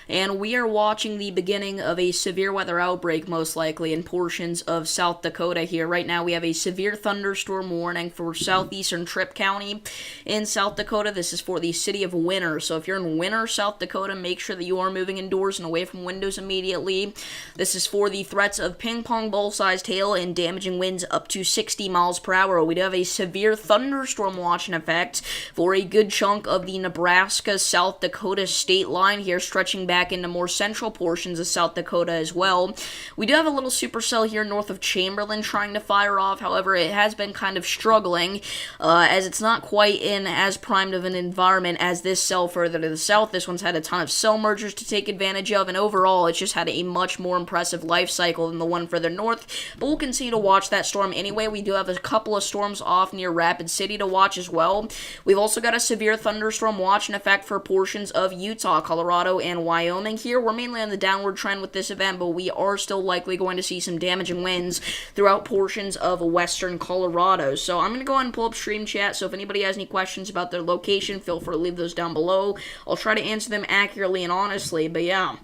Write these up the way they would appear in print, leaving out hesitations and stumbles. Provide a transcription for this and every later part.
and we are watching the beginning of a severe weather outbreak, most likely in portions of South Dakota here. Right now we have a severe thunderstorm warning for southeastern Tripp County in South Dakota. This is for the city of Winter, so if you're in Winter, South Dakota, make sure that you are moving indoors and away from windows immediately. This is for the threats of ping pong ball-sized hail and damaging winds up to 60 miles per hour. We do have a severe thunderstorm watch in effect for a good chunk of the Nebraska-South Dakota state line here, stretching back into more central portions of South Dakota as well. We do have a little supercell here north of Chamberlain trying to fire off. However, it has been kind of struggling as it's not quite in as primed of an environment as this cell further to the south. This one's had a ton of cell mergers to take advantage of, and overall it's just had a much more impressive life cycle than the one further north. But we'll continue to watch that storm anyway. We do have a couple of storms off near Rapid City to watch as well. We've also got a severe thunderstorm watch in effect for portions of Utah, Colorado, and Wyoming here. We're mainly on the downward trend with this event, but we are still likely going to see some damaging winds throughout portions of western Colorado. So I'm going to go ahead and pull up Stream Chat, so if anybody has any questions about their location, feel free to leave those down below. I'll try to answer them accurately and honestly, but yeah.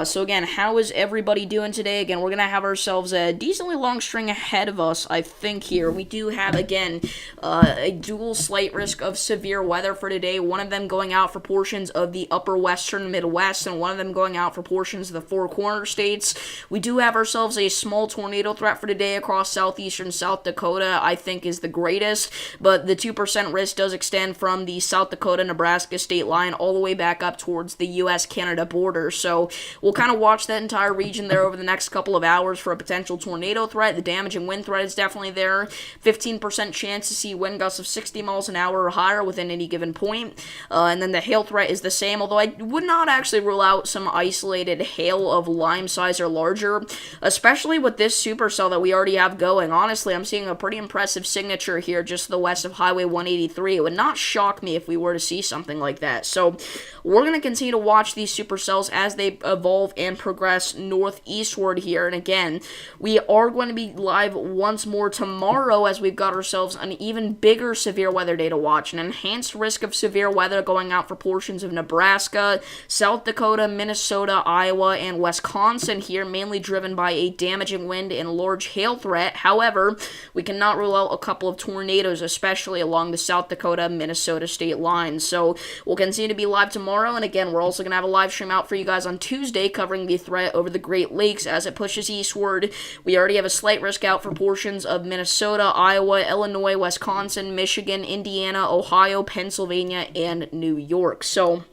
So again, how is everybody doing today? Again, we're going to have ourselves a decently long string ahead of us, I think, here. We do have, again, a dual slight risk of severe weather for today. One of them going out for portions of the upper western Midwest, and one of them going out for portions of the Four Corner states. We do have ourselves a small tornado threat for today across southeastern South Dakota, I think is the greatest, but the 2% risk does extend from the South Dakota-Nebraska state line all the way back up towards the U.S.-Canada border. So we'll kind of watch that entire region there over the next couple of hours for a potential tornado threat. The damaging wind threat is definitely there. 15% chance to see wind gusts of 60 miles an hour or higher within any given point. And then the hail threat is the same, although I would not actually rule out some isolated hail of lime size or larger, especially with this supercell that we already have going. Honestly, I'm seeing a pretty impressive signature here just to the west of Highway 183. It would not shock me if we were to see something like that. So we're going to continue to watch these supercells as they evolve and progress northeastward here. And again, we are going to be live once more tomorrow as we've got ourselves an even bigger severe weather day to watch. An enhanced risk of severe weather going out for portions of Nebraska, South Dakota, Minnesota, Iowa, and Wisconsin here, mainly driven by a damaging wind and large hail threat. However, we cannot rule out a couple of tornadoes, especially along the South Dakota-Minnesota state line. So we'll continue to be live tomorrow, and again, we're also going to have a live stream out for you guys on Tuesday covering the threat over the Great Lakes as it pushes eastward. We already have a slight risk out for portions of Minnesota, Iowa, Illinois, Wisconsin, Michigan, Indiana, Ohio, Pennsylvania, and New York. So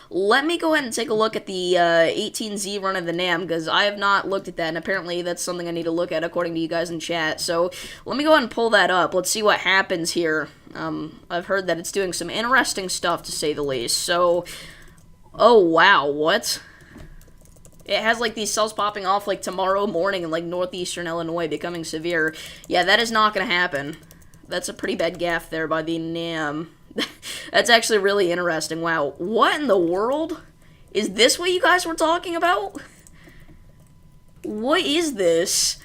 let me go ahead and take a look at the 18Z run of the NAM, because I have not looked at that, and apparently that's something I need to look at according to you guys in chat. So let me go ahead and pull that up. Let's see what happens here. I've heard that it's doing some interesting stuff, to say the least. So, oh wow, what? It has, like, these cells popping off, like, tomorrow morning in, like, northeastern Illinois becoming severe. Yeah, that is not going to happen. That's a pretty bad gaffe there by the NAM. That's actually really interesting. Wow. What in the world? Is this what you guys were talking about? What is this?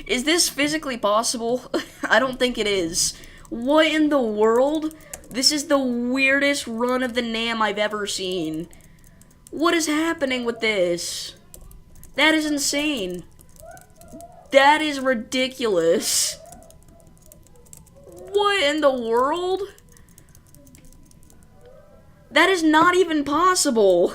Is this physically possible? I don't think it is. What in the world? This is the weirdest run of the NAM I've ever seen. What is happening with this? That is insane. That is ridiculous. What in the world? That is not even possible.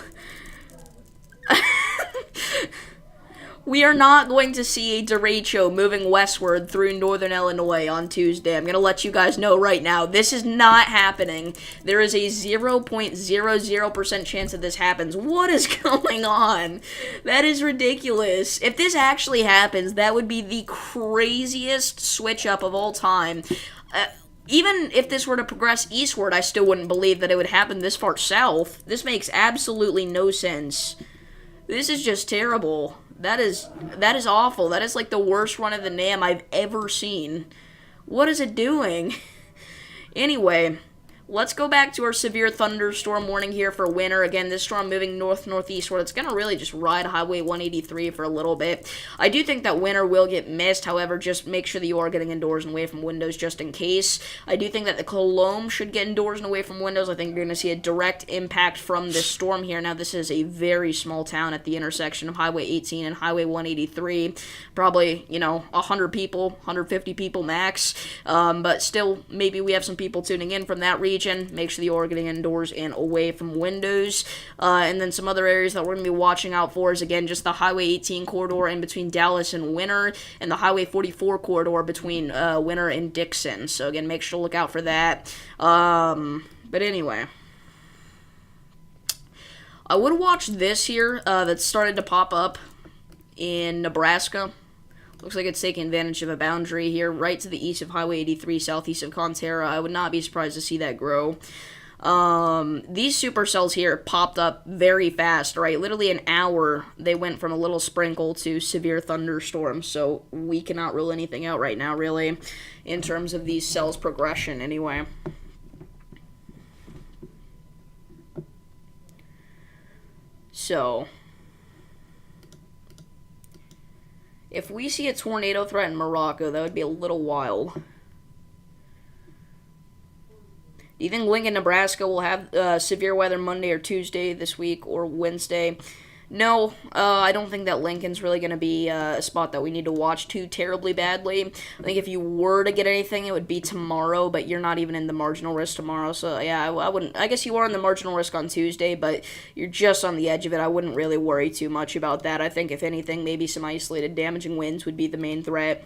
We are not going to see a derecho moving westward through northern Illinois on Tuesday. I'm going to let you guys know right now. This is not happening. There is a 0.00% chance that this happens. What is going on? That is ridiculous. If this actually happens, that would be the craziest switch up of all time. Even if this were to progress eastward, I still wouldn't believe that it would happen this far south. This makes absolutely no sense. This is just terrible. That is awful. That is like the worst run of the NAM I've ever seen. What is it doing? Anyway, let's go back to our severe thunderstorm warning here for winter. Again, this storm moving north-northeastward. It's going to really just ride Highway 183 for a little bit. I do think that winter will get missed. However, just make sure that you are getting indoors and away from windows just in case. I do think that the Colombe should get indoors and away from windows. I think you're going to see a direct impact from this storm here. Now, this is a very small town at the intersection of Highway 18 and Highway 183. Probably, 100 people, 150 people max. But still, maybe we have some people tuning in from that region. Make sure you are getting indoors and away from windows. And then some other areas that we're going to be watching out for is, again, just the Highway 18 corridor in between Dallas and Winter, and the Highway 44 corridor between Winter and Dixon. So, again, make sure to look out for that. But anyway, I would watch this here that started to pop up in Nebraska. Looks like it's taking advantage of a boundary here right to the east of Highway 83, southeast of Conterra. I would not be surprised to see that grow. These supercells here popped up very fast, right? Literally an hour, they went from a little sprinkle to severe thunderstorm. So we cannot rule anything out right now, really, in terms of these cells' progression anyway. So if we see a tornado threat in Morocco, that would be a little wild. Do you think Lincoln, Nebraska will have severe weather Monday or Tuesday this week or Wednesday? No, I don't think that Lincoln's really going to be a spot that we need to watch too terribly badly. I think if you were to get anything, it would be tomorrow, but you're not even in the marginal risk tomorrow. So, yeah, I wouldn't. I guess you are in the marginal risk on Tuesday, but you're just on the edge of it. I wouldn't really worry too much about that. I think, if anything, maybe some isolated damaging winds would be the main threat.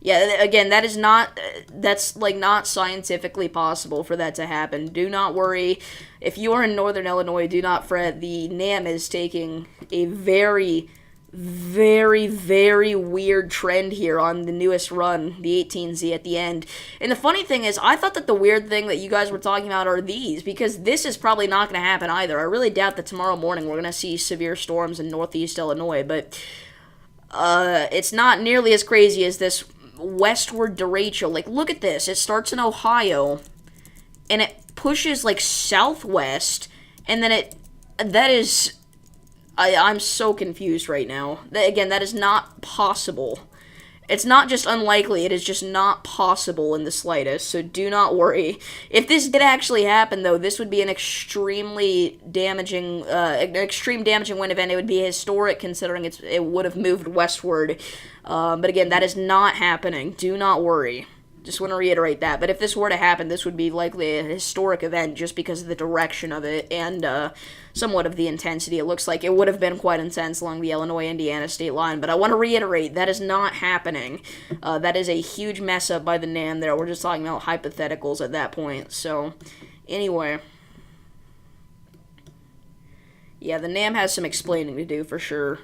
Yeah, again, that's not scientifically possible for that to happen. Do not worry. If you are in northern Illinois, do not fret. The NAM is taking a very, very, very weird trend here on the newest run, the 18Z at the end. And the funny thing is, I thought that the weird thing that you guys were talking about are these, because this is probably not going to happen either. I really doubt that tomorrow morning we're going to see severe storms in northeast Illinois, but it's not nearly as crazy as this westward derecho. Like, look at this. It starts in Ohio, and it pushes, southwest, and then I'm so confused right now. Again, that is not possible. It's not just unlikely, it is just not possible in the slightest, so do not worry. If this did actually happen, though, this would be an extreme damaging wind event. It would be historic, considering it would have moved westward. But again, that is not happening. Do not worry. Just want to reiterate that. But if this were to happen, this would be likely a historic event just because of the direction of it and somewhat of the intensity. It looks like it would have been quite intense along the Illinois-Indiana state line. But I want to reiterate, that is not happening. That is a huge mess up by the NAM there. We're just talking about hypotheticals at that point. So, anyway. Yeah, the NAM has some explaining to do for sure.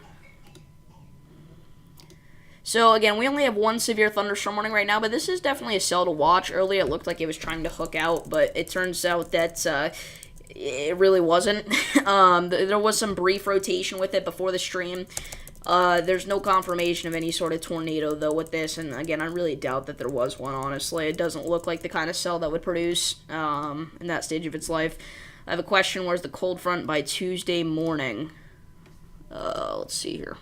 So, again, we only have one severe thunderstorm warning right now, but this is definitely a cell to watch. Earlier, it looked like it was trying to hook out, but it turns out that it really wasn't. There was some brief rotation with it before the stream. There's no confirmation of any sort of tornado, though, with this, and, again, I really doubt that there was one, honestly. It doesn't look like the kind of cell that would produce in that stage of its life. I have a question. Where's the cold front by Tuesday morning? Let's see here.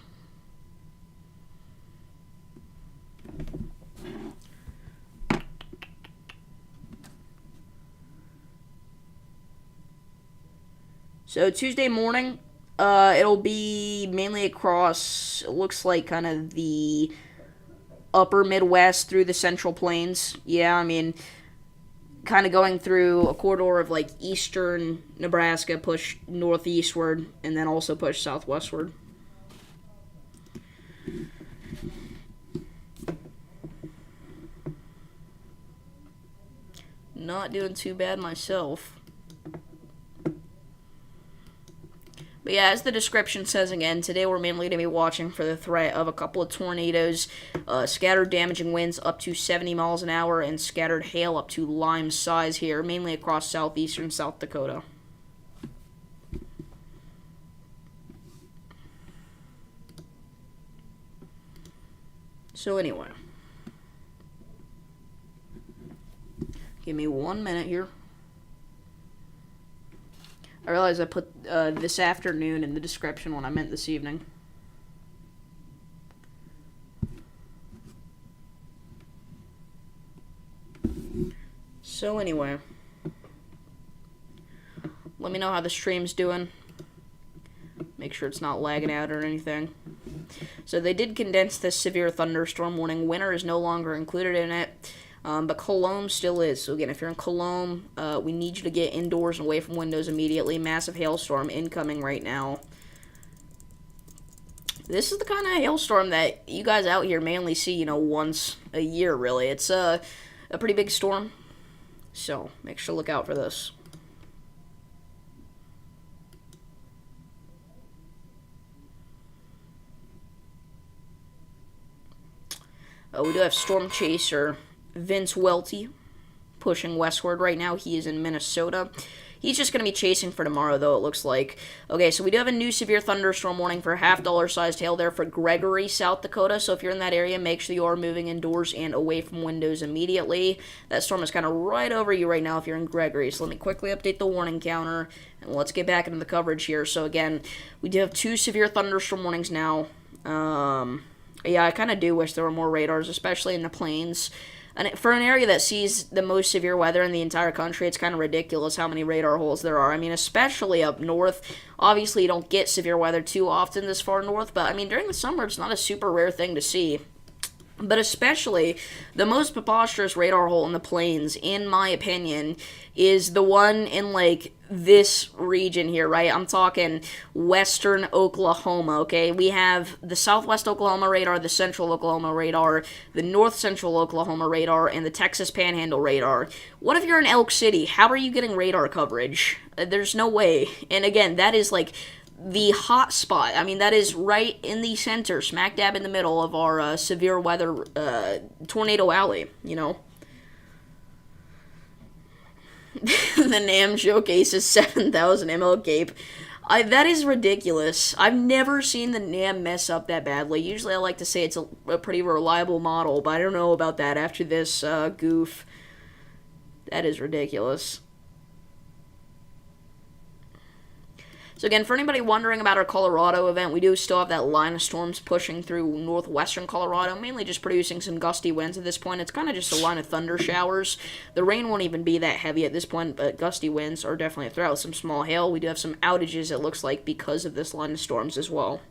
So Tuesday morning, it'll be mainly across, it looks like, kind of the upper Midwest through the Central Plains. Yeah, I mean, kind of going through a corridor of, eastern Nebraska, push northeastward, and then also push southwestward. Not doing too bad myself. But yeah, as the description says again, today we're mainly going to be watching for the threat of a couple of tornadoes, scattered damaging winds up to 70 miles an hour, and scattered hail up to lime size here, mainly across southeastern South Dakota. So anyway. Give me 1 minute here. I realize I put this afternoon in the description when I meant this evening. So anyway, let me know how the stream's doing. Make sure it's not lagging out or anything. So they did condense this severe thunderstorm warning. Winter is no longer included in it, but Cologne still is. So again, if you're in Cologne, we need you to get indoors and away from windows immediately. Massive hailstorm incoming right now. This is the kind of hailstorm that you guys out here mainly see, once a year, really. It's a pretty big storm. So, make sure to look out for this. We do have Storm Chaser Vince Welty pushing westward right now. He is in Minnesota. He's just going to be chasing for tomorrow, though, it looks like. Okay, so we do have a new severe thunderstorm warning for $half-sized hail there for Gregory, South Dakota. So if you're in that area, make sure you are moving indoors and away from windows immediately. That storm is kind of right over you right now if you're in Gregory. So let me quickly update the warning counter, and let's get back into the coverage here. So again, we do have 2 severe thunderstorm warnings now. Yeah, I kind of do wish there were more radars, especially in the plains. And for an area that sees the most severe weather in the entire country, it's kind of ridiculous how many radar holes there are. I mean, especially up north. Obviously, you don't get severe weather too often this far north, but I mean, during the summer, it's not a super rare thing to see. But especially, the most preposterous radar hole in the plains, in my opinion, is the one in, like, this region here, right? I'm talking western Oklahoma, okay? We have the southwest Oklahoma radar, the central Oklahoma radar, the north central Oklahoma radar, and the Texas Panhandle radar. What if you're in Elk City? How are you getting radar coverage? There's no way. And again, that is, like, the hot spot. I mean, that is right in the center, smack dab in the middle of our severe weather tornado alley, The NAM showcase is 7,000 ML Cape. That is ridiculous. I've never seen the NAM mess up that badly. Usually I like to say it's a pretty reliable model, but I don't know about that after this goof. That is ridiculous. So again, for anybody wondering about our Colorado event, we do still have that line of storms pushing through northwestern Colorado, mainly just producing some gusty winds at this point. It's kind of just a line of thunder showers. The rain won't even be that heavy at this point, but gusty winds are definitely a threat with some small hail. We do have some outages, it looks like, because of this line of storms as well.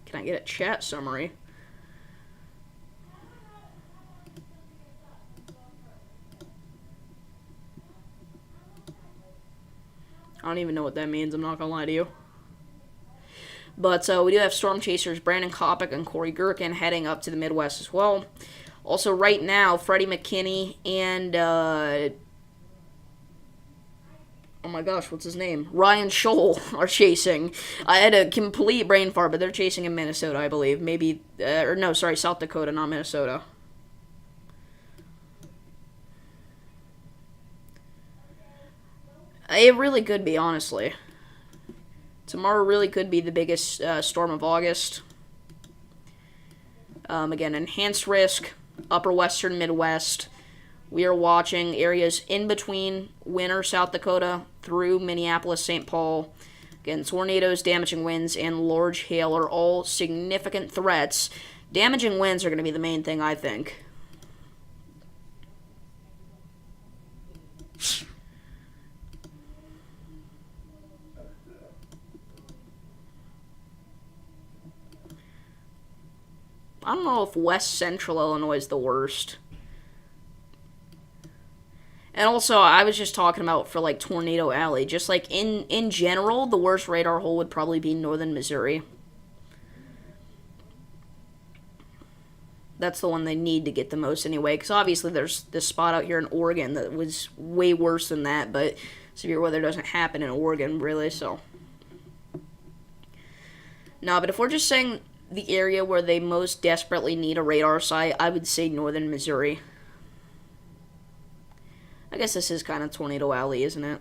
Can I get a chat summary? I don't even know what that means, I'm not going to lie to you. But we do have Storm Chasers Brandon Kopic and Corey Gherkin heading up to the Midwest as well. Also, right now, Freddie McKinney and, oh my gosh, what's his name? Ryan Scholl are chasing. I had a complete brain fart, but they're chasing in Minnesota, I believe. Maybe, or no, sorry, South Dakota, not Minnesota. It really could be, honestly. Tomorrow really could be the biggest storm of August. Again, enhanced risk, upper western Midwest. We are watching areas in between Winter, South Dakota, through Minneapolis, St. Paul. Again, tornadoes, damaging winds, and large hail are all significant threats. Damaging winds are going to be the main thing, I think. I don't know if West Central Illinois is the worst. And also, I was just talking about for, like, Tornado Alley. Just, like, in general, the worst radar hole would probably be northern Missouri. That's the one they need to get the most anyway. Because obviously there's this spot out here in Oregon that was way worse than that. But severe weather doesn't happen in Oregon, really, so. No, but if we're just saying the area where they most desperately need a radar site, I would say northern Missouri. I guess this is kind of Tornado Alley, isn't it?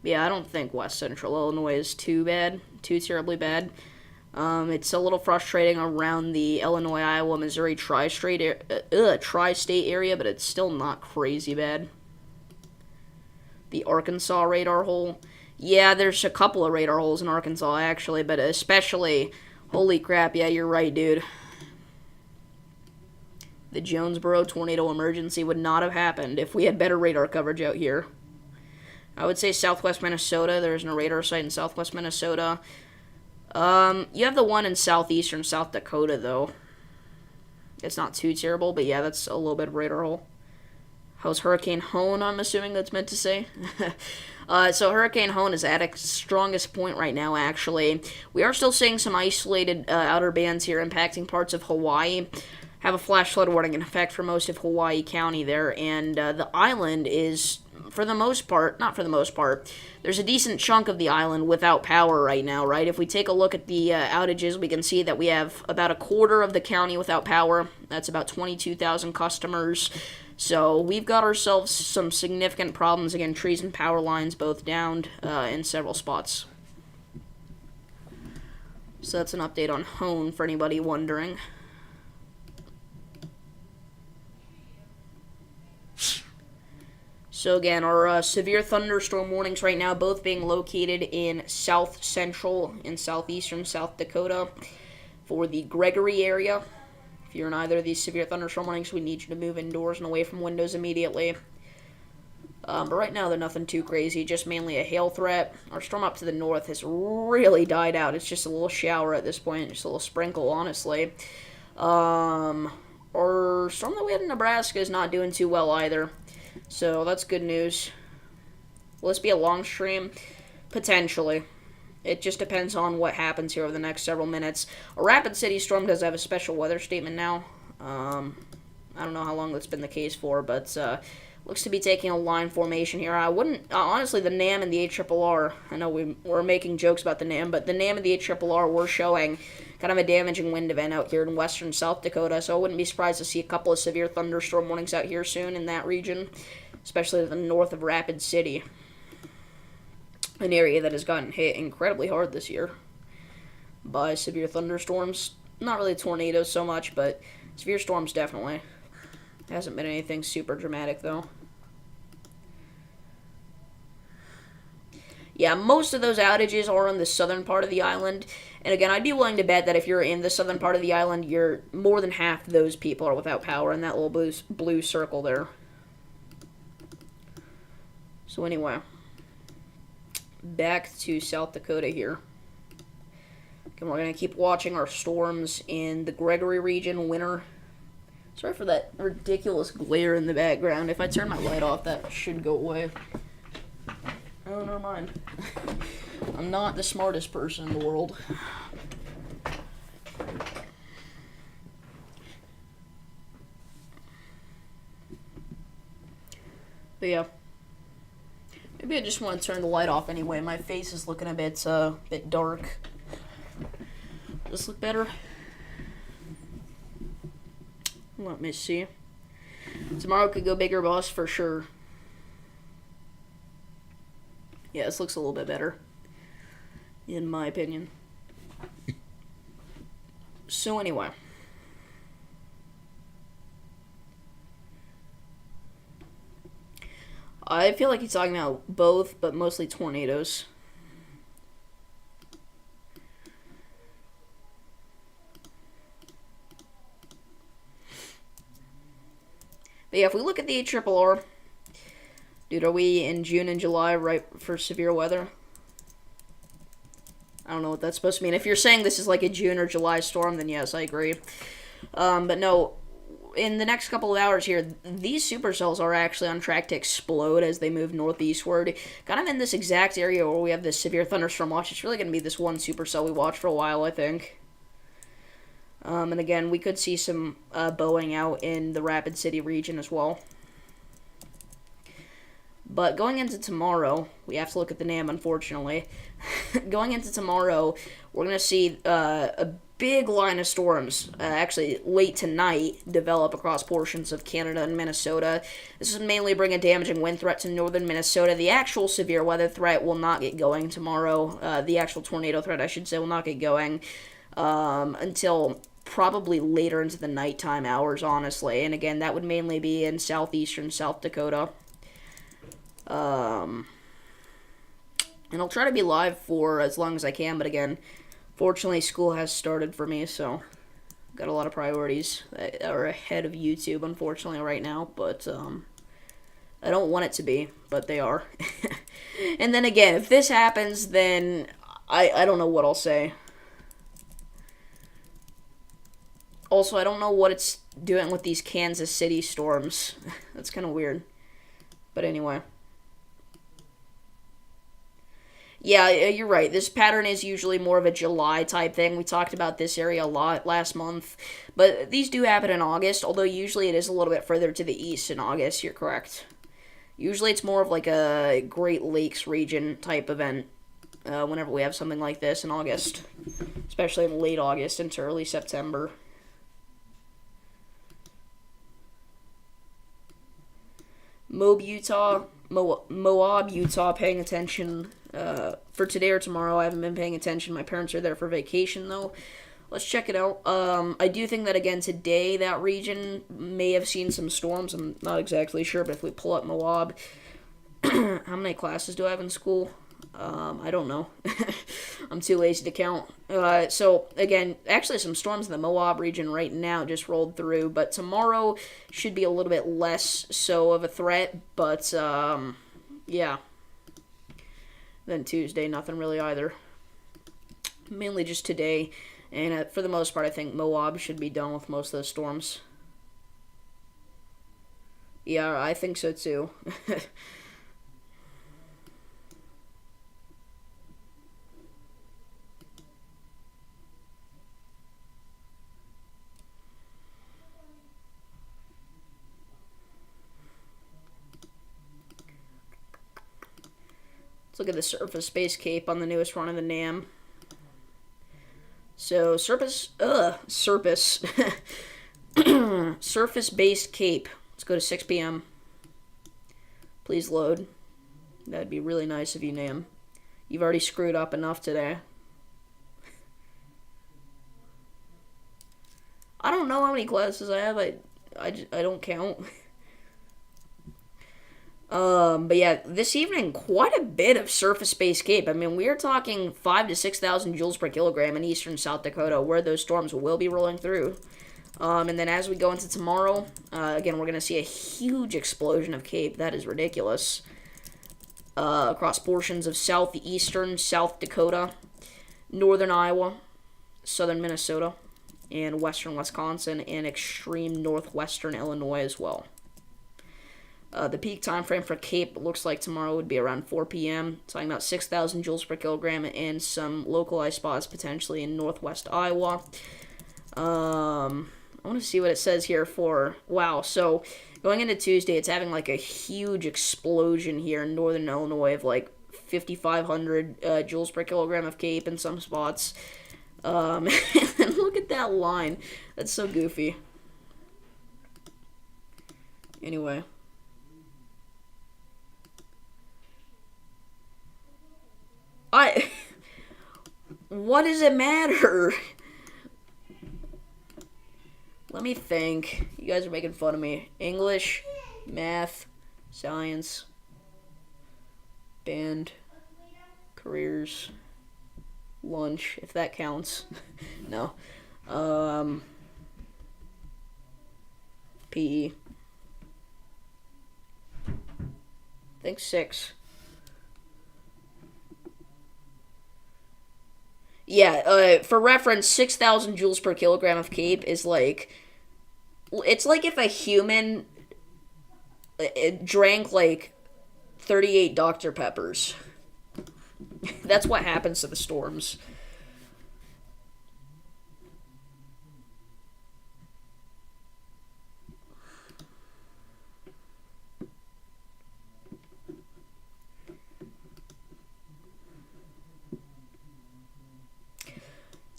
Yeah, I don't think West Central Illinois is too bad, too terribly bad. It's a little frustrating around the Illinois, Iowa, Missouri tri-state area, but it's still not crazy bad. The Arkansas radar hole. Yeah, there's a couple of radar holes in Arkansas, actually, but especially, holy crap, yeah, you're right, dude. The Jonesboro tornado emergency would not have happened if we had better radar coverage out here. I would say southwest Minnesota. There's no radar site in southwest Minnesota. You have the one in southeastern South Dakota, though. It's not too terrible, but yeah, that's a little bit of radar hole. How's Hurricane Hone, I'm assuming that's meant to say? So Hurricane Hone is at its strongest point right now, actually. We are still seeing some isolated outer bands here impacting parts of Hawaii. Have a flash flood warning in effect for most of Hawaii County there, and the island is, for the most part, not for the most part, there's a decent chunk of the island without power right now, right? If we take a look at the outages, we can see that we have about a quarter of the county without power. That's about 22,000 customers. So we've got ourselves some significant problems. Again, trees and power lines both downed in several spots. So that's an update on Hone for anybody wondering. So again, our severe thunderstorm warnings right now both being located in south central and southeastern South Dakota for the Gregory area. If you're in either of these severe thunderstorm warnings, we need you to move indoors and away from windows immediately. But right now, they're nothing too crazy, just mainly a hail threat. Our storm up to the north has really died out. It's just a little shower at this point, just a little sprinkle, honestly. Our storm that we had in Nebraska is not doing too well either. So that's good news. Will this be a long stream? Potentially. It just depends on what happens here over the next several minutes. A Rapid City storm does have a special weather statement now. I don't know how long that's been the case for, but looks to be taking a line formation here. I wouldn't, honestly, the NAM and the ARRR, I know we're making jokes about the NAM, but the NAM and the ARRR were showing kind of a damaging wind event out here in western South Dakota, so I wouldn't be surprised to see a couple of severe thunderstorm warnings out here soon in that region, especially to the north of Rapid City, an area that has gotten hit incredibly hard this year by severe thunderstorms. Not really tornadoes so much, but severe storms definitely. Hasn't been anything super dramatic, though. Yeah, most of those outages are on the southern part of the island. And again, I'd be willing to bet that if you're in the southern part of the island, you're more than half those people are without power in that little blue circle there. So anyway, back to South Dakota here. And we're going to keep watching our storms in the Gregory region, winter. Sorry for that ridiculous glare in the background. If I turn my light off, that should go away. Oh, never mind. I'm not the smartest person in the world. But yeah. Maybe I just want to turn the light off anyway. My face is looking a bit dark. Does this look better? Let me see. Tomorrow could go bigger, boss, for sure. Yeah, this looks a little bit better, in my opinion. So anyway. I feel like he's talking about both, but mostly tornadoes. But yeah, if we look at the ARRR, dude, are we in June and July right for severe weather? I don't know what that's supposed to mean. If you're saying this is like a June or July storm, then yes, I agree. But no, in the next couple of hours here, these supercells are actually on track to explode as they move northeastward. Kind of in this exact area where we have this severe thunderstorm watch. It's really going to be this one supercell we watch for a while, I think. And again, we could see some bowing out in the Rapid City region as well. But going into tomorrow, we have to look at the NAM, unfortunately. Going into tomorrow, we're going to see a big line of storms, actually late tonight, develop across portions of Canada and Minnesota. This is mainly bring a damaging wind threat to northern Minnesota. The actual severe weather threat will not get going tomorrow. The actual tornado threat, I should say, will not get going until probably later into the nighttime hours, honestly. And again, that would mainly be in southeastern South Dakota. And I'll try to be live for as long as I can, but again, fortunately, school has started for me, so got a lot of priorities that are ahead of YouTube, unfortunately, right now, but I don't want it to be, but they are. And then again, if this happens, then I don't know what I'll say. Also, I don't know what it's doing with these Kansas City storms. That's kind of weird. But anyway. Yeah, you're right. This pattern is usually more of a July type thing. We talked about this area a lot last month. But these do happen in August, although usually it is a little bit further to the east in August. You're correct. Usually it's more of like a Great Lakes region type event whenever we have something like this in August. Especially in late August into early September. Moab, Utah, paying attention for today or tomorrow. I haven't been paying attention. My parents are there for vacation, though. Let's check it out. I do think that, again, today that region may have seen some storms. I'm not exactly sure, but if we pull up Moab, how many classes do I have in school? I don't know. I'm too lazy to count. So, again, actually some storms in the Moab region right now just rolled through, but tomorrow should be a little bit less so of a threat, but, yeah. Then Tuesday, nothing really either. Mainly just today, and for the most part, I think Moab should be done with most of the storms. Yeah, I think so too. Let's look at the surface base cape on the newest run of the NAM. So, surface based cape. Let's go to 6 p.m. Please load. That'd be really nice of you, NAM. You've already screwed up enough today. I don't know how many classes I have. I don't count. But yeah, this evening, quite a bit of surface-based cape. I mean, we are talking 5,000 to 6,000 joules per kilogram in eastern South Dakota, where those storms will be rolling through. And then as we go into tomorrow, again, we're going to see a huge explosion of cape. That is ridiculous. Across portions of southeastern South Dakota, northern Iowa, southern Minnesota, and western Wisconsin, and extreme northwestern Illinois as well. The peak time frame for cape looks like tomorrow would be around 4 p.m. Talking about 6,000 joules per kilogram and some localized spots potentially in northwest Iowa. I want to see what it says here for... Wow, so going into Tuesday, it's having like a huge explosion here in northern Illinois of like 5,500 joules per kilogram of cape in some spots. And look at that line. That's so goofy. Anyway. What does it matter? Let me think. You guys are making fun of me. English, math, science, band, careers, lunch, if that counts. No. PE. I think 6. Yeah, for reference, 6,000 joules per kilogram of cape is like... It's like if a human drank, like, 38 Dr. Peppers. That's what happens to the storms.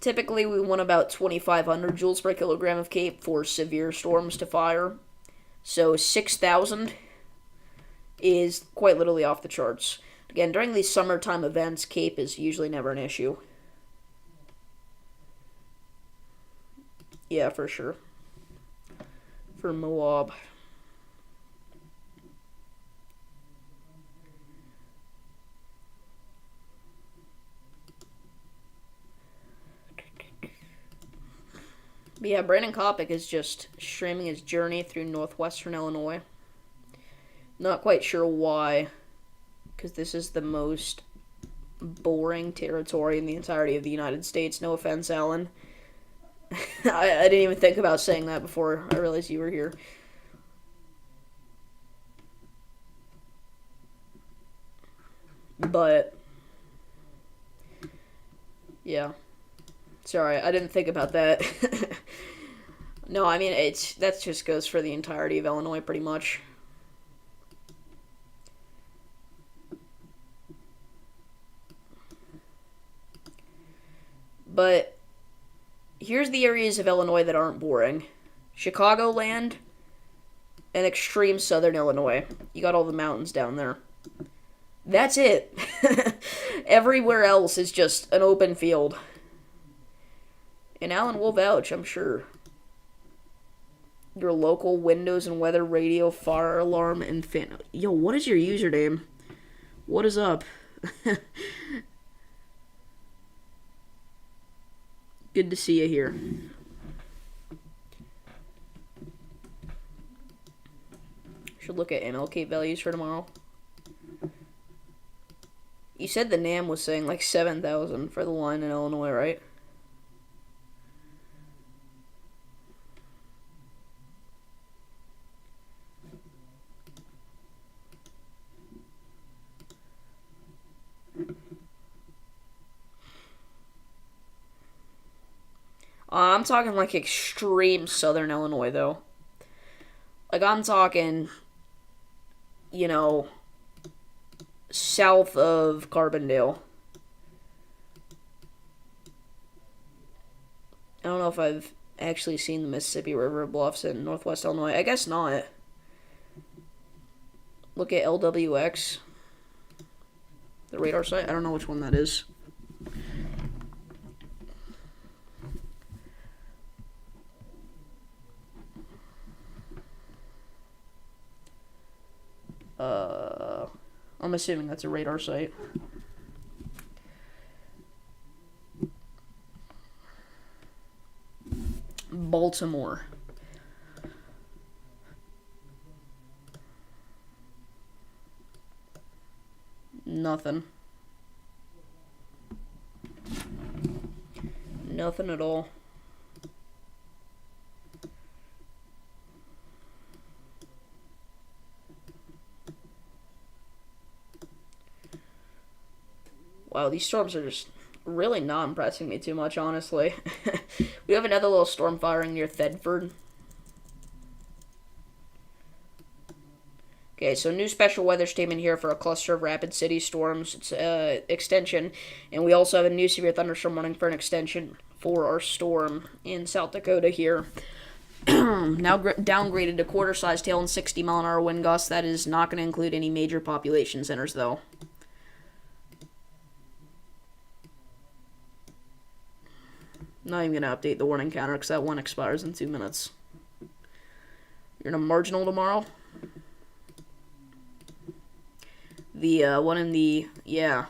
Typically, we want about 2,500 joules per kilogram of CAPE for severe storms to fire. So 6,000 is quite literally off the charts. Again, during these summertime events, CAPE is usually never an issue. Yeah, for sure. For Moab. But yeah, Brandon Kopic is just streaming his journey through northwestern Illinois. Not quite sure why, because this is the most boring territory in the entirety of the United States. No offense, Alan. I didn't even think about saying that before I realized you were here. But, yeah. Sorry, I didn't think about that. No, I mean, that just goes for the entirety of Illinois, pretty much. But here's the areas of Illinois that aren't boring. Chicagoland and extreme southern Illinois. You got all the mountains down there. That's it. Everywhere else is just an open field. And Alan will vouch, I'm sure. Your local Windows and weather radio, fire alarm, and fan... Yo, what is your username? What is up? Good to see you here. Should look at MLK values for tomorrow. You said the NAM was saying like 7,000 for the line in Illinois, right? I'm talking like extreme southern Illinois, though. Like, I'm talking, you know, south of Carbondale. I don't know if I've actually seen the Mississippi River bluffs in northwest Illinois. I guess not. Look at LWX. The radar site. I don't know which one that is. I'm assuming that's a radar site. Baltimore. Nothing. Nothing at all. Wow, these storms are just really not impressing me too much, honestly. We have another little storm firing near Thedford. Okay, so new special weather statement here for a cluster of rapid city storms. It's extension, and we also have a new severe thunderstorm warning for an extension for our storm in South Dakota here. Now downgraded to quarter-sized hail and 60-mile-an-hour wind gusts. That is not going to include any major population centers, though. Not even going to update the warning counter because that one expires in 2 minutes. You're in a marginal tomorrow? The one in the, yeah.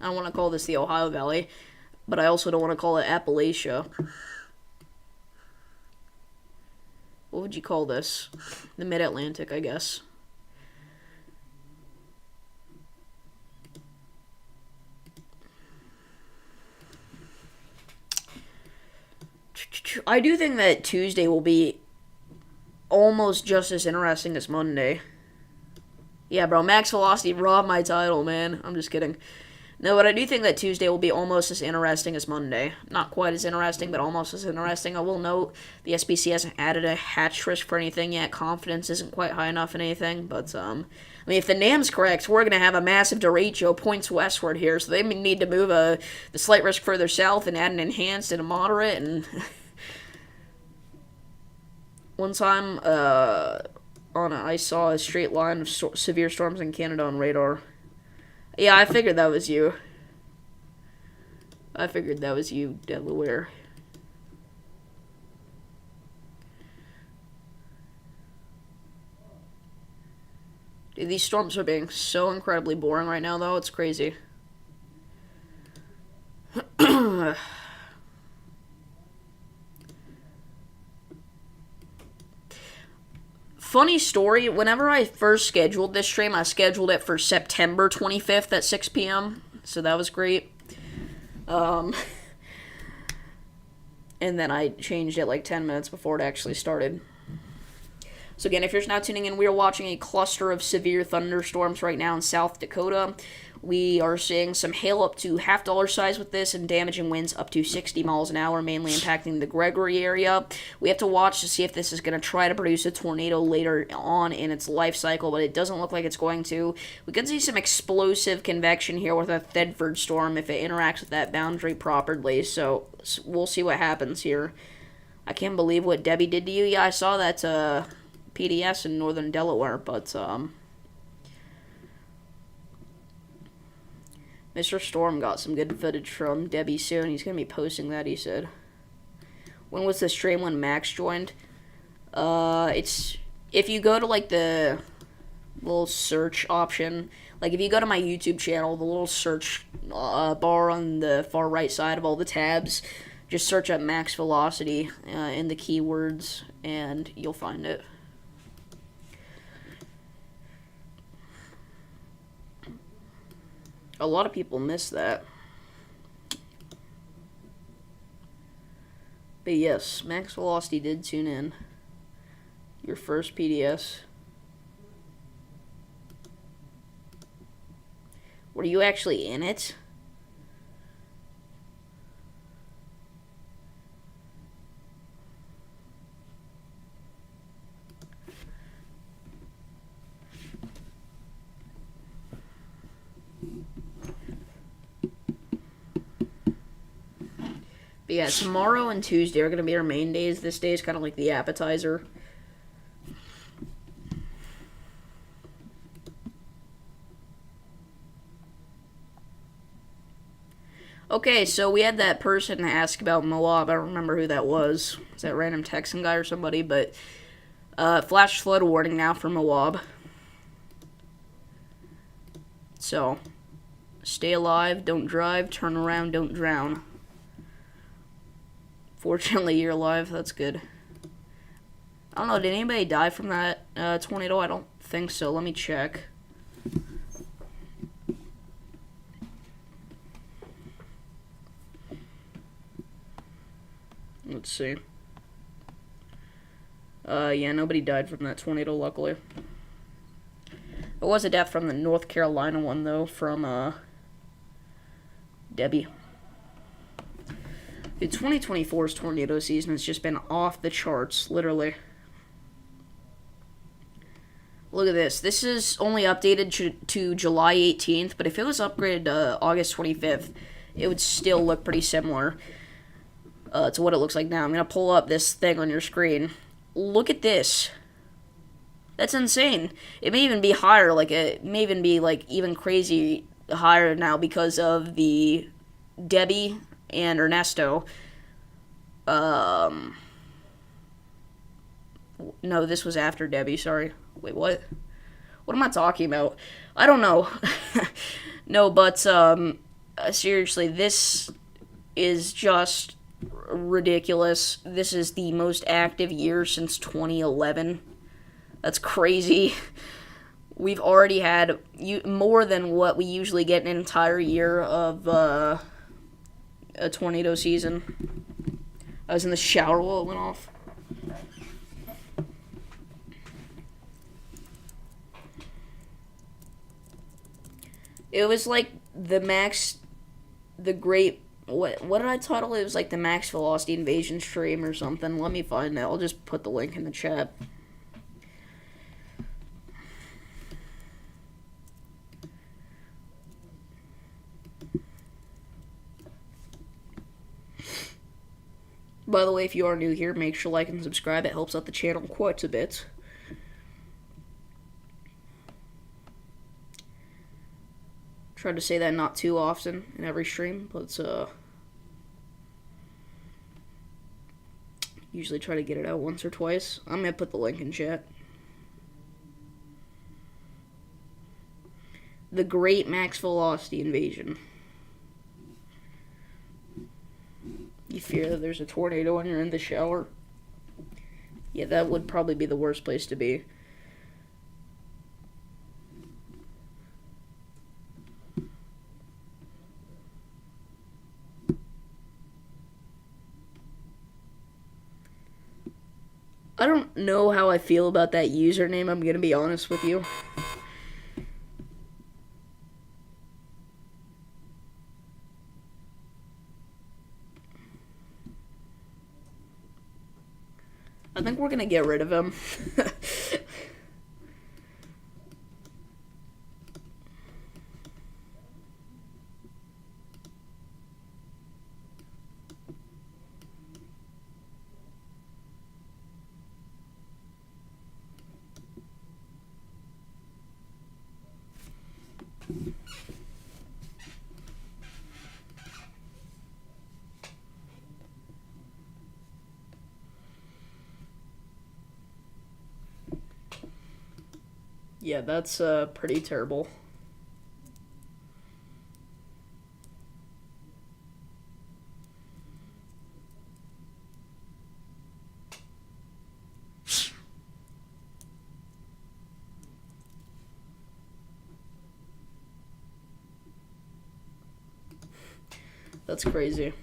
I don't want to call this the Ohio Valley, but I also don't want to call it Appalachia. What would you call this? The Mid-Atlantic, I guess. I do think that Tuesday will be almost just as interesting as Monday. Yeah, bro, Max Velocity robbed my title, man. I'm just kidding. No, but I do think that Tuesday will be almost as interesting as Monday. Not quite as interesting, but almost as interesting. I will note the SBC hasn't added a hatch risk for anything yet. Confidence isn't quite high enough in anything, but I I mean, if the NAM's correct, we're going to have a massive derecho points westward here, so they need to move the slight risk further south and add an enhanced and a moderate. And one time, I saw a straight line of severe storms in Canada on radar. Yeah, I figured that was you. Delaware. Dude, these storms are being so incredibly boring right now, though. It's crazy. Funny story, whenever I first scheduled this stream, I scheduled it for September 25th at 6 p.m., so that was great. And then I changed it like 10 minutes before it actually started. So again, if you're just now tuning in, we are watching a cluster of severe thunderstorms right now in South Dakota. We are seeing some hail up to half-dollar size with this and damaging winds up to 60 miles an hour, mainly impacting the Gregory area. We have to watch to see if this is going to try to produce a tornado later on in its life cycle, but it doesn't look like it's going to. We could see some explosive convection here with a Thedford storm if it interacts with that boundary properly, so we'll see what happens here. I can't believe what Debbie did to you. Yeah, I saw that PDS in northern Delaware, but Mr. Storm got some good footage from Debbie soon. He's going to be posting that, he said. When was the stream when Max joined? It's, if you go to, like, the little search option, like, if you go to my YouTube channel, the little search bar on the far right side of all the tabs, just search up Max Velocity in the keywords, and you'll find it. A lot of people miss that. But yes, Max Velocity did tune in. Your first PDS. Were you actually in it? But yeah, tomorrow and Tuesday are going to be our main days. This day is kind of like the appetizer. Okay, so we had that person ask about Moab. I don't remember who that was. Is that random Texan guy or somebody? But flash flood warning now for Moab. So, stay alive, don't drive, turn around, don't drown. Fortunately, you're alive. That's good. I don't know. Did anybody die from that tornado? I don't think so. Let me check. Let's see. Yeah, nobody died from that tornado, luckily. There was a death from the North Carolina one, though, from Debbie. Dude, 2024's tornado season has just been off the charts, literally. Look at this. This is only updated to July 18th, but if it was upgraded to August 25th, it would still look pretty similar to what it looks like now. I'm going to pull up this thing on your screen. Look at this. That's insane. It may even be higher, like it may even be like even crazy higher now because of the Debbie and Ernesto. No, this was after Debbie, sorry. Wait, what? What am I talking about? I don't know. No, but seriously, this is just ridiculous. This is the most active year since 2011. That's crazy. We've already had more than what we usually get in an entire year of a tornado season. I was in the shower while it went off. It was like the great, what did I title it? It was like the Max Velocity Invasion stream or something. Let me find it. I'll just put the link in the chat. By the way, if you are new here, make sure to like and subscribe. It helps out the channel quite a bit. Try to say that not too often in every stream, but usually try to get it out once or twice. I'm gonna put the link in chat. The Great Max Velocity Invasion. You fear that there's a tornado when you're in the shower? Yeah, that would probably be the worst place to be. I don't know how I feel about that username, I'm gonna be honest with you. I think we're gonna get rid of him. Yeah, that's pretty terrible. That's crazy.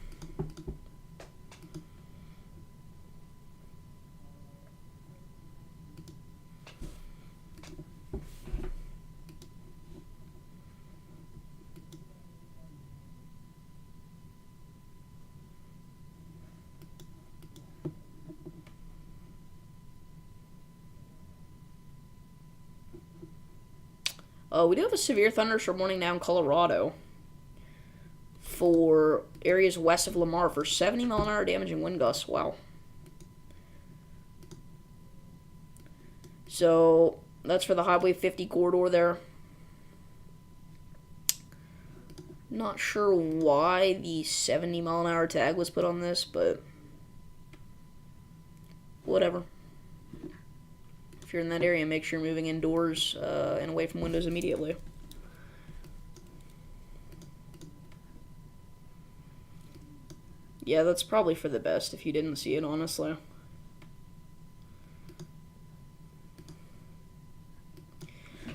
We do have a severe thunderstorm warning now in Colorado for areas west of Lamar for 70-mile-an-hour damaging wind gusts. Wow. So that's for the Highway 50 corridor there. Not sure why the 70-mile-an-hour tag was put on this, but whatever. If you're in that area, make sure you're moving indoors and away from windows immediately. Yeah, that's probably for the best if you didn't see it, honestly.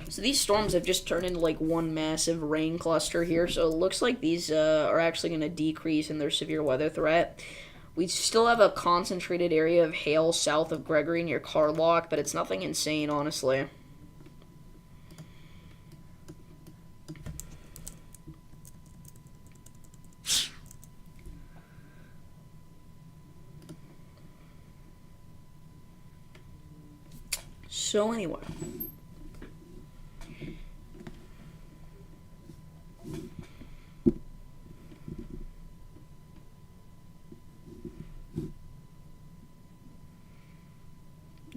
So these storms have just turned into like one massive rain cluster here, so it looks like these are actually going to decrease in their severe weather threat. We still have a concentrated area of hail south of Gregory near Carlock, but it's nothing insane, honestly. So anyway.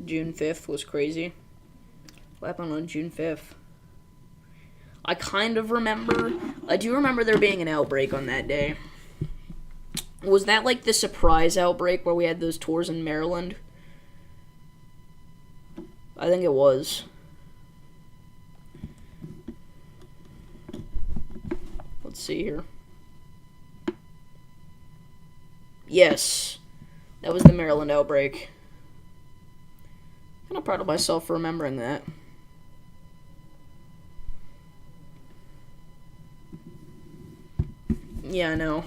June 5th was crazy. What happened on June 5th? I do remember there being an outbreak on that day. Was that like the surprise outbreak where we had those tours in Maryland? I think it was. Let's see here. Yes, that was the Maryland outbreak. I'm proud of myself for remembering that. Yeah, I know.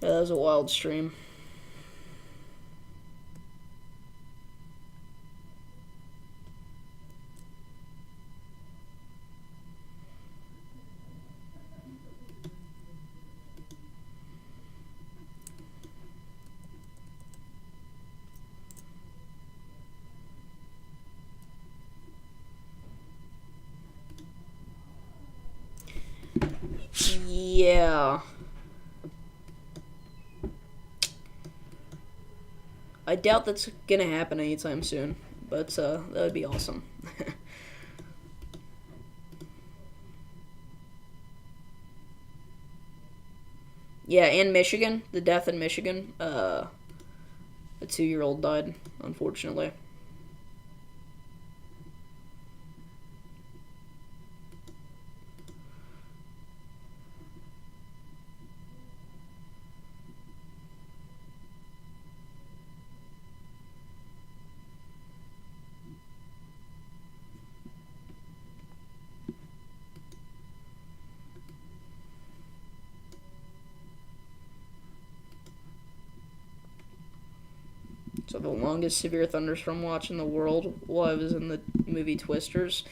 That was a wild stream. Yeah. I doubt that's gonna happen anytime soon, but that would be awesome. Yeah, in Michigan, the death in Michigan, a 2-year-old died, unfortunately. So the longest severe thunderstorm watch in the world while I was in the movie Twisters,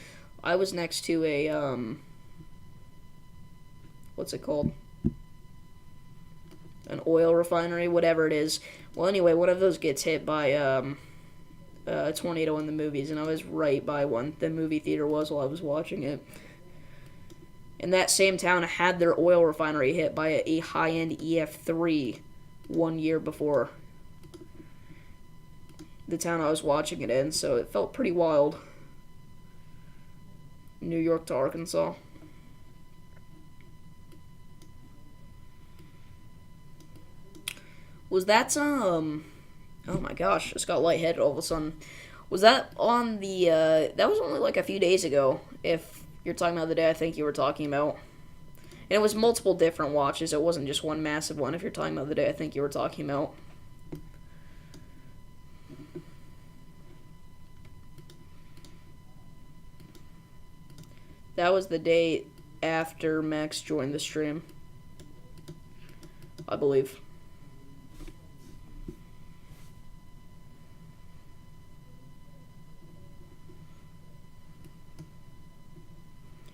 I was next to a what's it called? An oil refinery, whatever it is. Well, anyway, one of those gets hit by a tornado in the movies, and I was right by one. The movie theater was while I was watching it. And that same town had their oil refinery hit by a high-end EF3 1 year before the town I was watching it in, so it felt pretty wild. New York to Arkansas. Was that oh my gosh, just got lightheaded all of a sudden. Was that on the that was only like a few days ago, if you're talking about the day I think you were talking about. And it was multiple different watches, it wasn't just one massive one if you're talking about the day I think you were talking about. That was the day after Max joined the stream, I believe.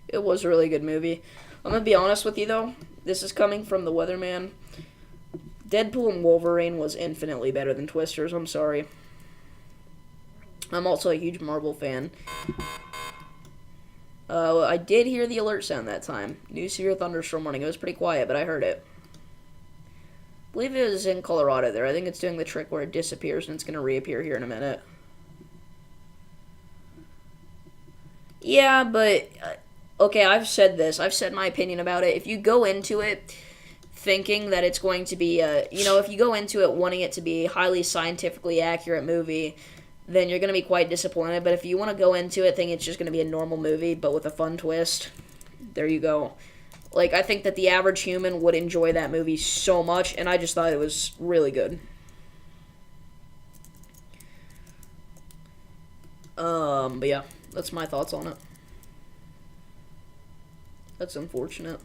It was a really good movie. I'm gonna be honest with you though. This is coming from the Weatherman. Deadpool and Wolverine was infinitely better than Twisters. I'm sorry. I'm also a huge Marvel fan. I did hear the alert sound that time. New severe thunderstorm warning. It was pretty quiet, but I heard it. I believe it was in Colorado there. I think it's doing the trick where it disappears and it's going to reappear here in a minute. Yeah, but okay, I've said this. I've said my opinion about it. If you go into it thinking that it's going to be if you go into it wanting it to be a highly scientifically accurate movie, then you're going to be quite disappointed. But if you want to go into it thinking it's just going to be a normal movie but with a fun twist, there you go. Like, I think that the average human would enjoy that movie so much, and I just thought it was really good. But yeah, that's my thoughts on it. That's unfortunate.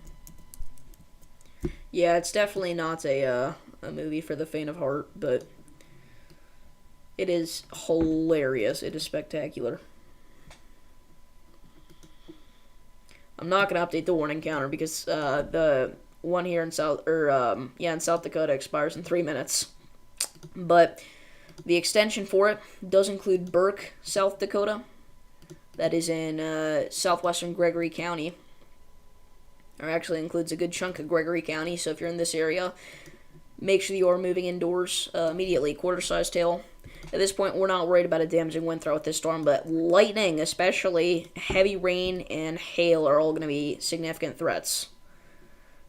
Yeah, it's definitely not a movie for the faint of heart, but it is hilarious. It is spectacular. I'm not gonna update the warning counter because the one here in South Dakota expires in 3 minutes. But the extension for it does include Burke, South Dakota. That is in southwestern Gregory County. Or actually includes a good chunk of Gregory County. So if you're in this area, make sure you are moving indoors immediately. Quarter-sized hail. At this point, we're not worried about a damaging wind throw with this storm, but lightning, especially heavy rain and hail, are all going to be significant threats.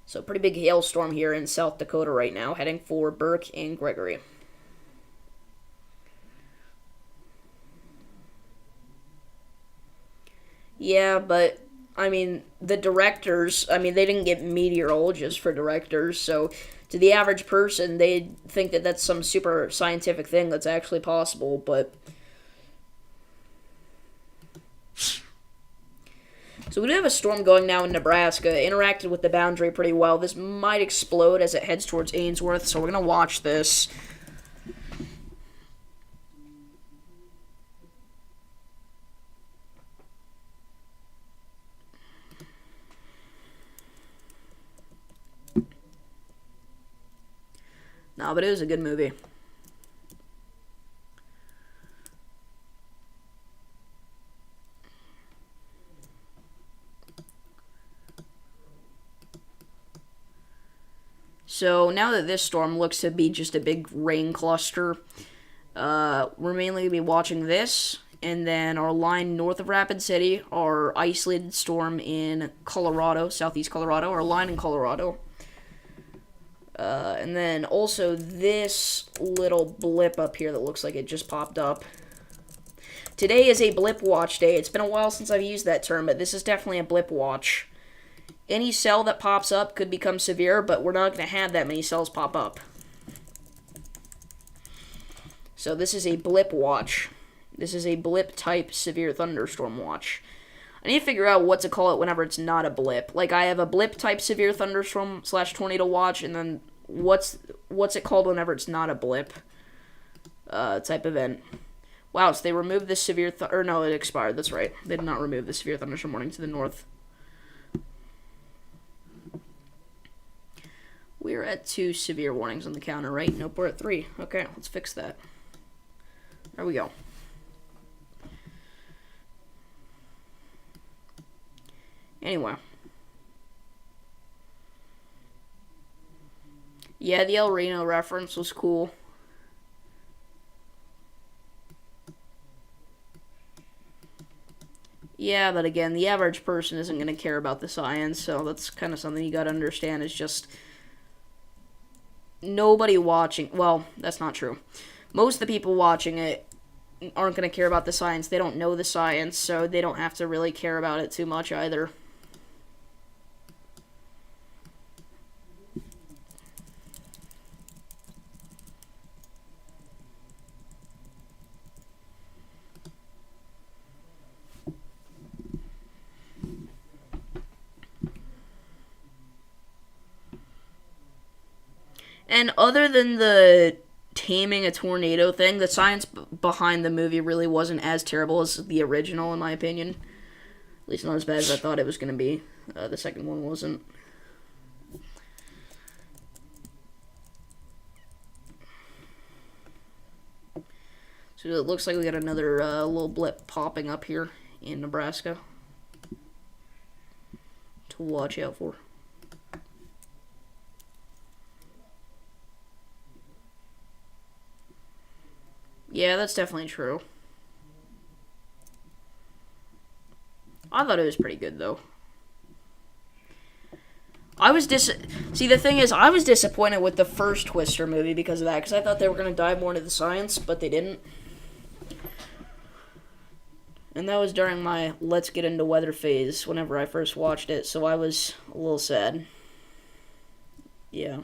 So pretty big hailstorm here in South Dakota right now, heading for Burke and Gregory. Yeah, but I mean, the directors, I mean, they didn't get meteorologists for directors, so to the average person, they think that that's some super scientific thing that's actually possible, but so we do have a storm going now in Nebraska. Interacted with the boundary pretty well. This might explode as it heads towards Ainsworth, so we're going to watch this. No, but it was a good movie. So now that this storm looks to be just a big rain cluster, We're mainly going to be watching this, and then our line north of Rapid City, our isolated storm in Colorado, southeast Colorado, our line in Colorado. And then also this little blip up here that looks like it just popped up. Today is a blip watch day. It's been a while since I've used that term, but this is definitely a blip watch. Any cell that pops up could become severe, but we're not going to have that many cells pop up. So this is a blip watch. This is a blip type severe thunderstorm watch. I need to figure out what to call it whenever it's not a blip. Like, I have a blip type severe thunderstorm / tornado watch, and then what's it called whenever it's not a blip type event. Wow, so they removed the severe or no, it expired. That's right. They did not remove the severe thunderstorm warning to the north. We're at 2 severe warnings on the counter, right? Nope, we're at 3. Okay, let's fix that. There we go. Anyway. Yeah, the El Reno reference was cool. Yeah, but again, the average person isn't going to care about the science, so that's kind of something you got to understand. Is just nobody watching. Well, that's not true. Most of the people watching it aren't going to care about the science. They don't know the science, so they don't have to really care about it too much either. And other than the taming a tornado thing, the science behind the movie really wasn't as terrible as the original, in my opinion. At least not as bad as I thought it was going to be. The second one wasn't. So it looks like we got another little blip popping up here in Nebraska to watch out for. Yeah, that's definitely true. I thought it was pretty good, though. See, the thing is, I was disappointed with the first Twister movie because of that, because I thought they were going to dive more into the science, but they didn't. And that was during my let's get into weather phase whenever I first watched it, so I was a little sad. Yeah.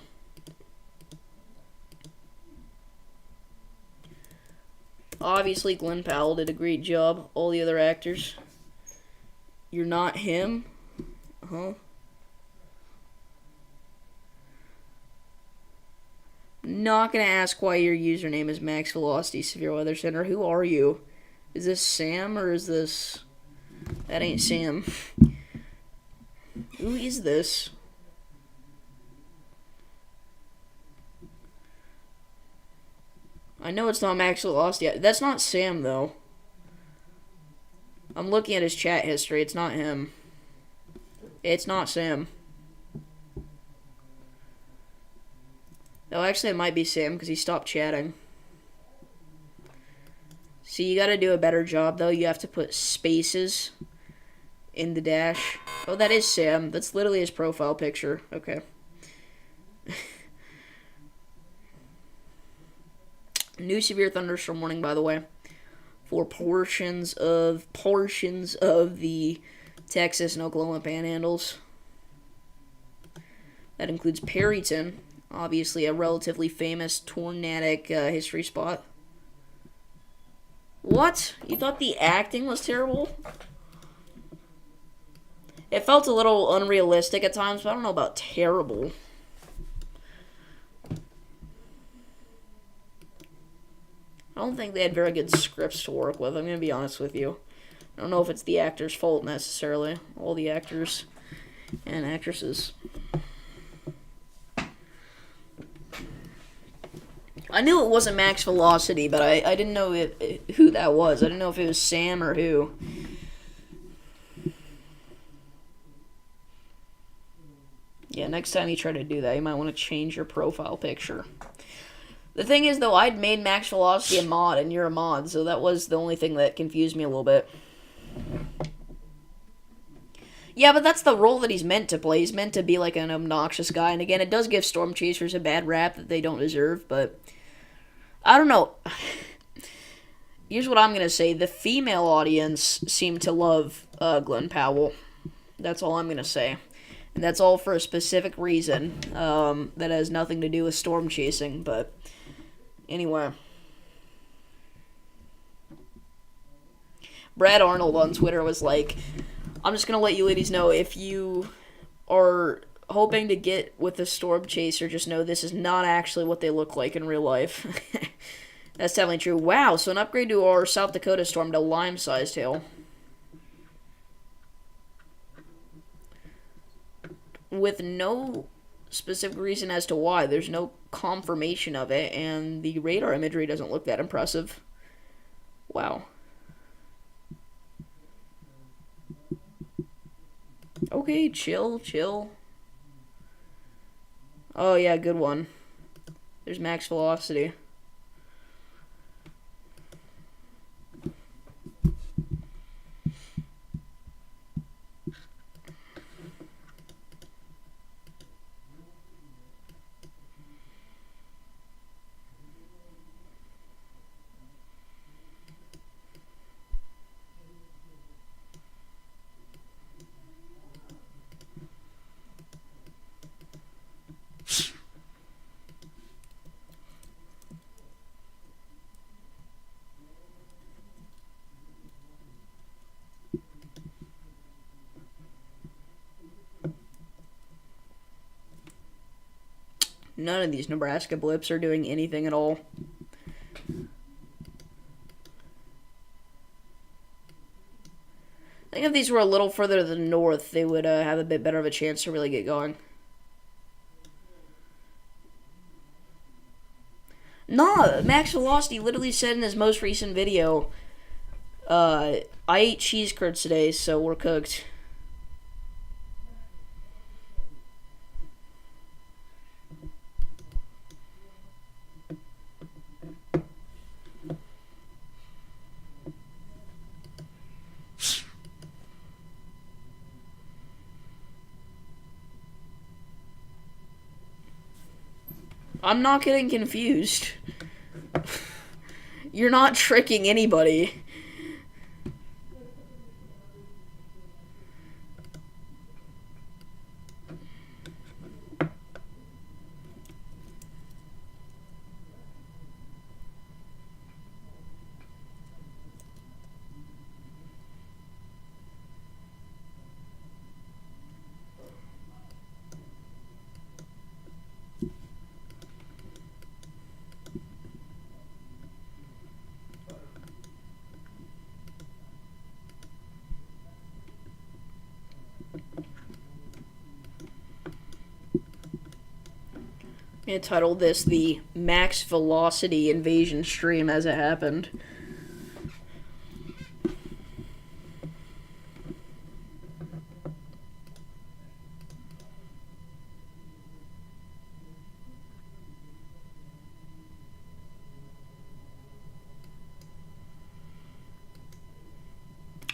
Obviously, Glenn Powell did a great job. All the other actors. You're not him? Huh? Not gonna ask why your username is Max Velocity Severe Weather Center. Who are you? Is this Sam or is this... That ain't Sam. Who is this? I know it's not Max Velocity. That's not Sam, though. I'm looking at his chat history. It's not him. It's not Sam. No, actually, it might be Sam because he stopped chatting. See, you gotta do a better job, though. You have to put spaces in the dash. Oh, that is Sam. That's literally his profile picture. Okay. New severe thunderstorm warning, by the way, for portions of the Texas and Oklahoma panhandles. That includes Perryton, obviously a relatively famous tornadic history spot. What? You thought the acting was terrible? It felt a little unrealistic at times, but I don't know about terrible. I don't think they had very good scripts to work with, I'm going to be honest with you. I don't know if it's the actors' fault necessarily. All the actors and actresses. I knew it wasn't Max Velocity, but I didn't know who that was. I didn't know if it was Sam or who. Yeah, next time you try to do that, you might want to change your profile picture. The thing is, though, I'd made Max Velocity a mod, and you're a mod, so that was the only thing that confused me a little bit. Yeah, but that's the role that he's meant to play. He's meant to be like an obnoxious guy, and again, it does give Storm Chasers a bad rap that they don't deserve, but I don't know. Here's what I'm gonna say. The female audience seemed to love Glenn Powell. That's all I'm gonna say. And that's all for a specific reason that has nothing to do with storm chasing, but anyway. Brad Arnold on Twitter was like, I'm just going to let you ladies know, if you are hoping to get with a storm chaser, just know this is not actually what they look like in real life. That's definitely true. Wow, so an upgrade to our South Dakota storm to lime-sized hail. With no specific reason as to why. There's no confirmation of it, and the radar imagery doesn't look that impressive. Wow. Okay, chill, chill. Oh, yeah, good one. There's max velocity. None of these Nebraska blips are doing anything at all. I think if these were a little further to the north, they would have a bit better of a chance to really get going. Nah, Max Velocity literally said in his most recent video, I ate cheese curds today, so we're cooked. I'm not getting confused. You're not tricking anybody. I'm gonna title this the Max Velocity Invasion stream as it happened.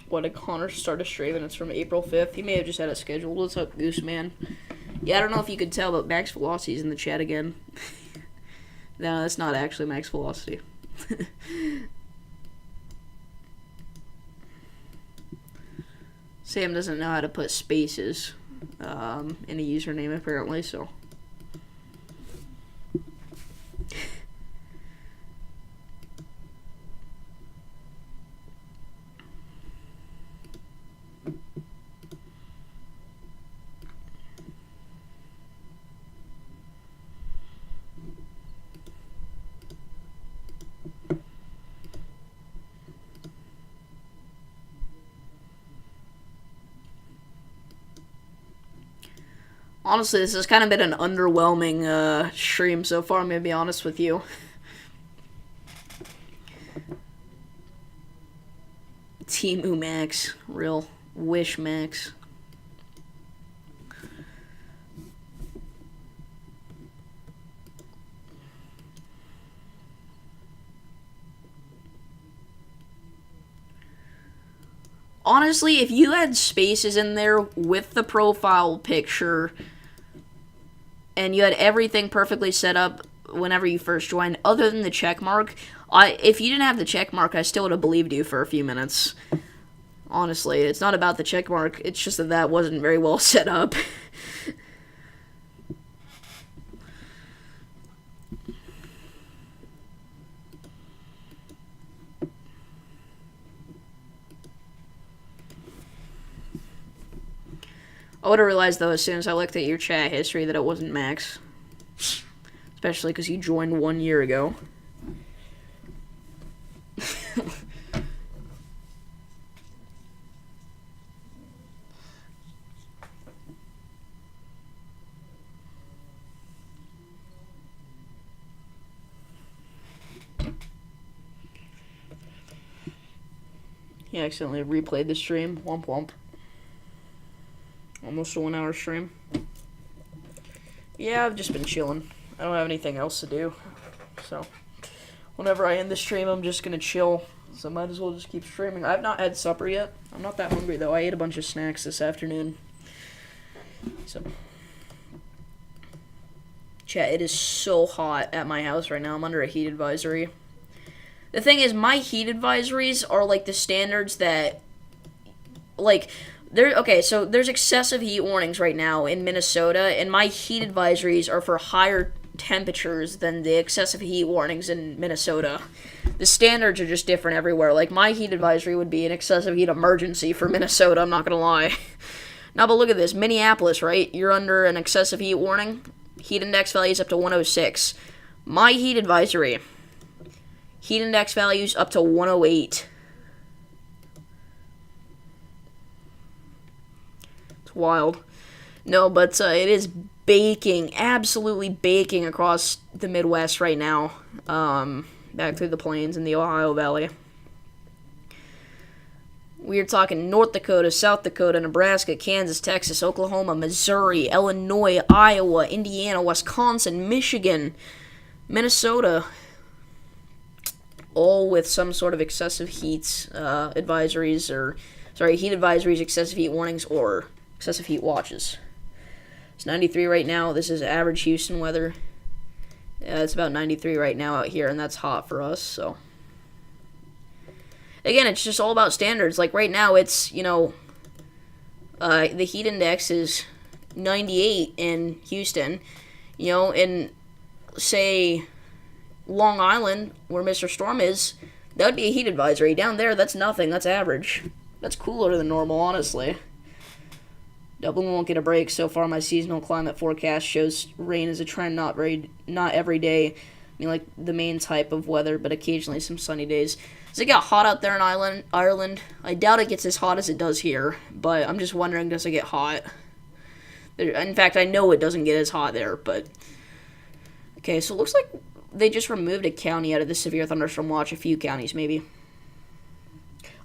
What, did Connor start a stream and it's from April 5th? He may have just had it scheduled. What's up, Goose Man? Yeah, I don't know if you could tell, but Max Velocity's in the chat again. No, that's not actually Max Velocity. Sam doesn't know how to put spaces in a username, apparently, so... Honestly, this has kind of been an underwhelming stream so far, I'm going to be honest with you. Temu Max. Real Wish Max. Honestly, if you had spaces in there with the profile picture and you had everything perfectly set up whenever you first joined, other than the check mark, if you didn't have the check mark, I still would have believed you for a few minutes. Honestly, it's not about the check mark, it's just that wasn't very well set up. I would have realized, though, as soon as I looked at your chat history that it wasn't Max. Especially because you joined 1 year ago. He accidentally replayed the stream. Womp womp. Almost a 1 hour stream. Yeah, I've just been chilling. I don't have anything else to do. So, whenever I end the stream, I'm just gonna chill. So, might as well just keep streaming. I've not had supper yet. I'm not that hungry, though. I ate a bunch of snacks this afternoon. So, chat, it is so hot at my house right now. I'm under a heat advisory. The thing is, my heat advisories are like the standards that, like, okay, so there's excessive heat warnings right now in Minnesota, and my heat advisories are for higher temperatures than the excessive heat warnings in Minnesota. The standards are just different everywhere. Like, my heat advisory would be an excessive heat emergency for Minnesota, I'm not gonna lie. Now, but look at this. Minneapolis, right? You're under an excessive heat warning. Heat index value is up to 106. My heat advisory, heat index values up to 108. It's wild. No, but it is baking, absolutely baking across the Midwest right now. Back through the plains in the Ohio Valley. We're talking North Dakota, South Dakota, Nebraska, Kansas, Texas, Oklahoma, Missouri, Illinois, Iowa, Indiana, Wisconsin, Michigan, Minnesota, all with some sort of excessive heat advisories, heat advisories, excessive heat warnings, or excessive heat watches. It's 93 right now. This is average Houston weather. It's about 93 right now out here, and that's hot for us, so. Again, it's just all about standards. Like, right now, it's, the heat index is 98 in Houston, and, say, Long Island, where Mr. Storm is, that would be a heat advisory. Down there, that's nothing. That's average. That's cooler than normal, honestly. Dublin won't get a break. So far, my seasonal climate forecast shows rain as a trend, not every day. I mean, like, the main type of weather, but occasionally some sunny days. Does it get hot out there in Ireland? I doubt it gets as hot as it does here, but I'm just wondering, does it get hot? In fact, I know it doesn't get as hot there, but... Okay, so it looks like they just removed a county out of the severe thunderstorm watch. A few counties, maybe.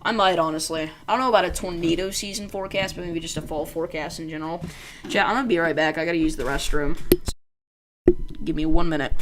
I might, honestly. I don't know about a tornado season forecast, but maybe just a fall forecast in general. Chat, I'm going to be right back. I got to use the restroom. Give me 1 minute.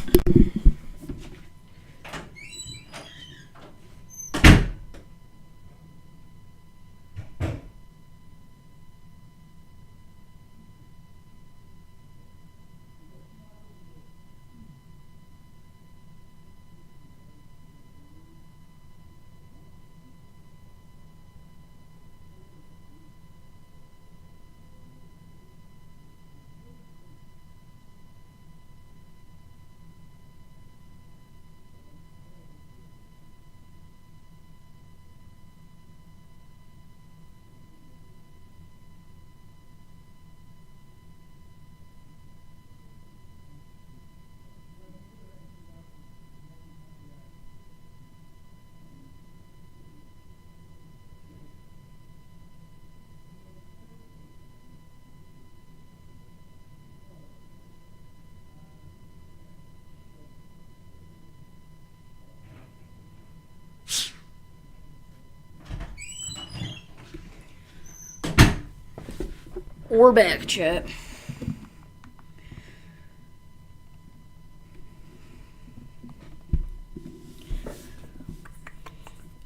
We're back, chat.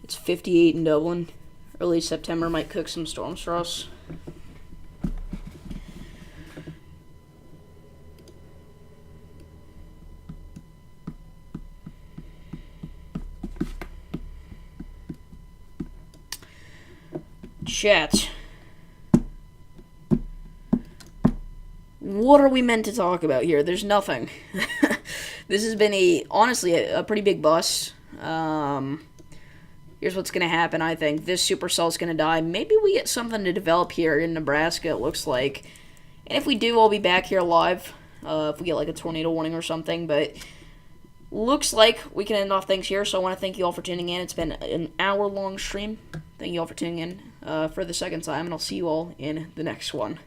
It's 58 in Dublin. early September might cook some storms for us. Chat. What are we meant to talk about here? There's nothing. This has been honestly a pretty big bust. Here's what's going to happen, I think. This supercell's going to die. Maybe we get something to develop here in Nebraska, it looks like. And if we do, I'll be back here live. If we get like a tornado warning or something. But looks like we can end off things here. So I want to thank you all for tuning in. It's been an hour-long stream. Thank you all for tuning in for the second time. And I'll see you all in the next one.